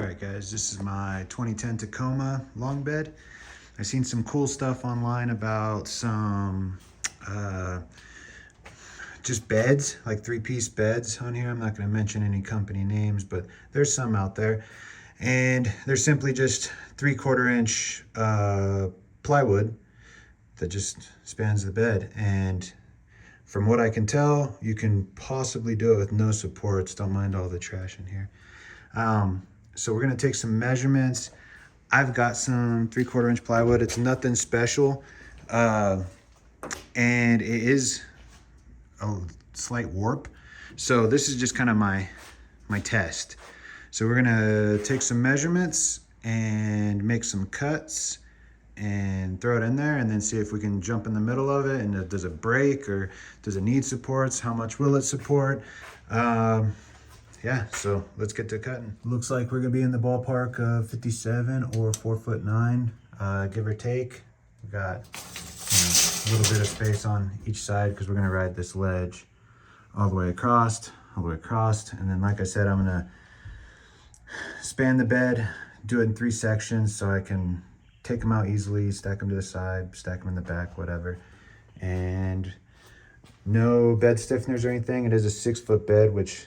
Alright guys, this is my 2010 Tacoma long bed. I've seen some cool stuff online about some just beds, like 3-piece beds on here. I'm not going to mention any company names, but there's some out there. And they're simply just 3/4 inch plywood that just spans the bed. And from what I can tell, you can possibly do it with no supports. Don't mind all the trash in here. So we're gonna take some measurements. I've got some 3/4 inch plywood. It's nothing special. And it is a slight warp. So this is just kind of my test. So we're gonna take some measurements and make some cuts and throw it in there and then see if we can jump in the middle of it. And does it break or does it need supports? How much will it support? Yeah, so let's get to cutting. Looks like we're gonna be in the ballpark of 57 or 4'9", give or take. We got a little bit of space on each side because we're gonna ride this ledge all the way across, and then like I said, I'm gonna span the bed, do it in 3 sections so I can take them out easily, stack them to the side, stack them in the back, whatever. And no bed stiffeners or anything. It is a 6-foot bed, which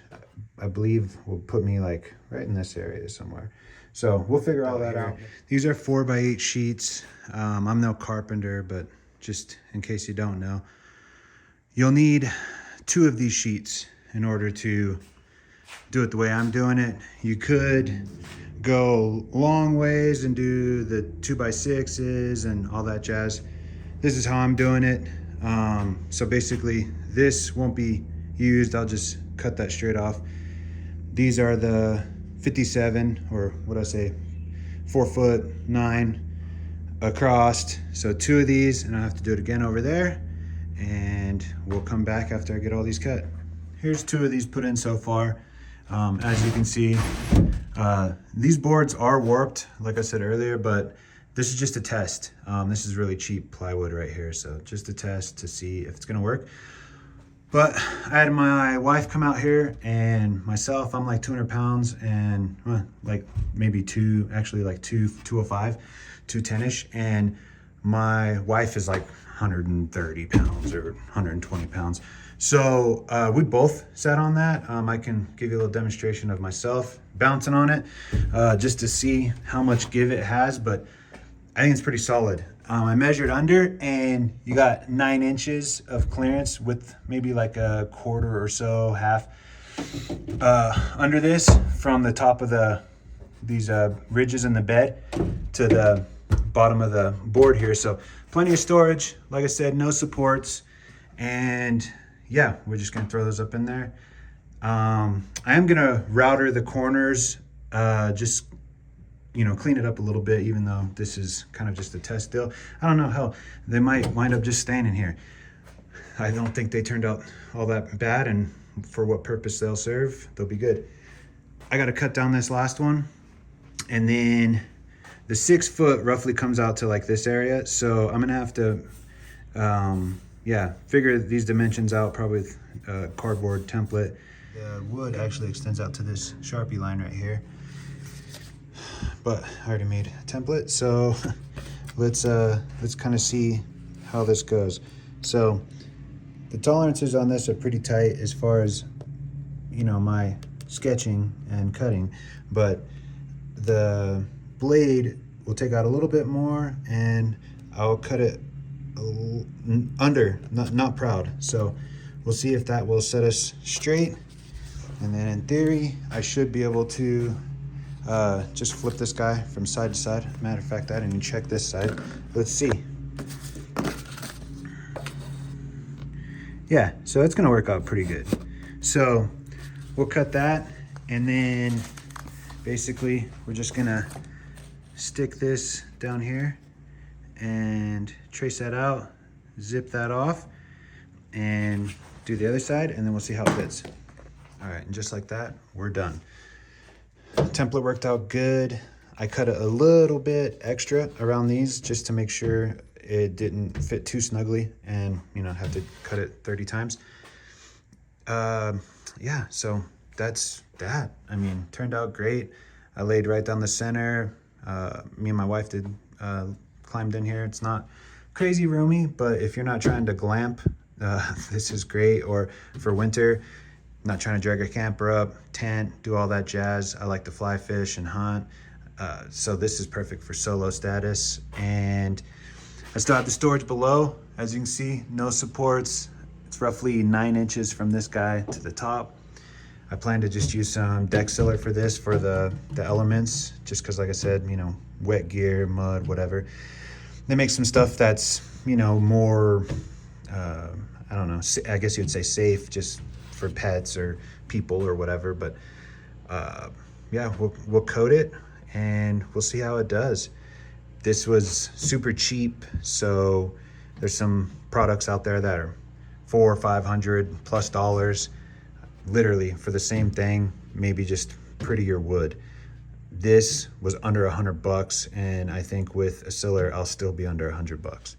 I believe will put me like right in this area somewhere. So we'll figure all that out. These are 4x8 sheets. I'm no carpenter, but just in case you don't know, you'll need 2 of these sheets in order to do it the way I'm doing it. You could go long ways and do the 2x6s and all that jazz. This is how I'm doing it. So basically this won't be used. I'll just cut that straight off. These are the 57, or what I say, 4'9" across. So 2 of these, and I'll have to do it again over there. And we'll come back after I get all these cut. Here's 2 of these put in so far. As you can see, these boards are warped, like I said earlier, but this is just a test. This is really cheap plywood right here, so just a test to see if it's gonna work. But I had my wife come out here, and myself, I'm like 200 pounds, and like maybe 205, 210-ish, and my wife is like 130 pounds or 120 pounds. So we both sat on that. I can give you a little demonstration of myself bouncing on it just to see how much give it has, but I think it's pretty solid. I measured under, and you got 9 inches of clearance with maybe like a quarter or so, half under this from the top of these ridges in the bed to the bottom of the board here. So plenty of storage. Like I said, no supports, and yeah, we're just gonna throw those up in there. I am gonna router the corners, just clean it up a little bit, even though this is kind of just a test deal. I don't know, hell, they might wind up just staying in here. I don't think they turned out all that bad, and for what purpose they'll serve, they'll be good. I gotta cut down this last one, and then the 6 foot roughly comes out to like this area. So I'm gonna have to, figure these dimensions out, probably with a cardboard template. The wood actually extends out to this Sharpie line right here, but I already made a template. So let's kind of see how this goes. So the tolerances on this are pretty tight as far as, my sketching and cutting, but the blade will take out a little bit more, and I'll cut it under, not proud. So we'll see if that will set us straight. And then in theory, I should be able to just flip this guy from side to side. Matter of fact, I didn't even check this side. Let's see. Yeah, so it's gonna work out pretty good. So we'll cut that, and then basically we're just gonna stick this down here and trace that out, zip that off, and do the other side, and then we'll see how it fits. All right, and just like that, we're done. Template worked out good. I cut it a little bit extra around these just to make sure it didn't fit too snugly and have to cut it 30 times. Yeah, so that's that. I mean, turned out great. I laid right down the center. Me and my wife did climbed in here. It's not crazy roomy, but if you're not trying to glamp, this is great. Or for winter, not trying to drag a camper up, tent, do all that jazz. I like to fly fish and hunt. So this is perfect for solo status. And I still have the storage below. As you can see, no supports. It's roughly 9 inches from this guy to the top. I plan to just use some deck sealer for this, for the elements, just because, like I said, you know, wet gear, mud, whatever. They make some stuff that's, you know, more, I don't know, I guess you'd say safe, just for pets or people or whatever. But yeah, we'll coat it and we'll see how it does. This was super cheap, so there's some products out there that are $400 or $500+ literally for the same thing, maybe just prettier wood. This was under $100, and I think with a sealer I'll still be under $100.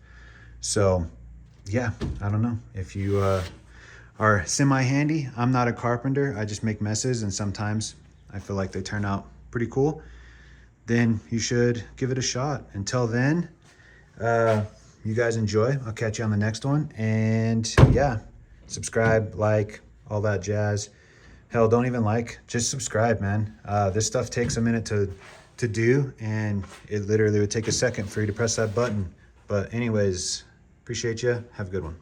So yeah, I don't know if you are semi-handy. I'm not a carpenter, I just make messes, and sometimes I feel like they turn out pretty cool. Then you should give it a shot. Until then, you guys enjoy. I'll catch you on the next one. And yeah, subscribe, like, all that jazz. Hell, don't even like, just subscribe, man. This stuff takes a minute to do, and it literally would take a second for you to press that button. But anyways, appreciate you. Have a good one.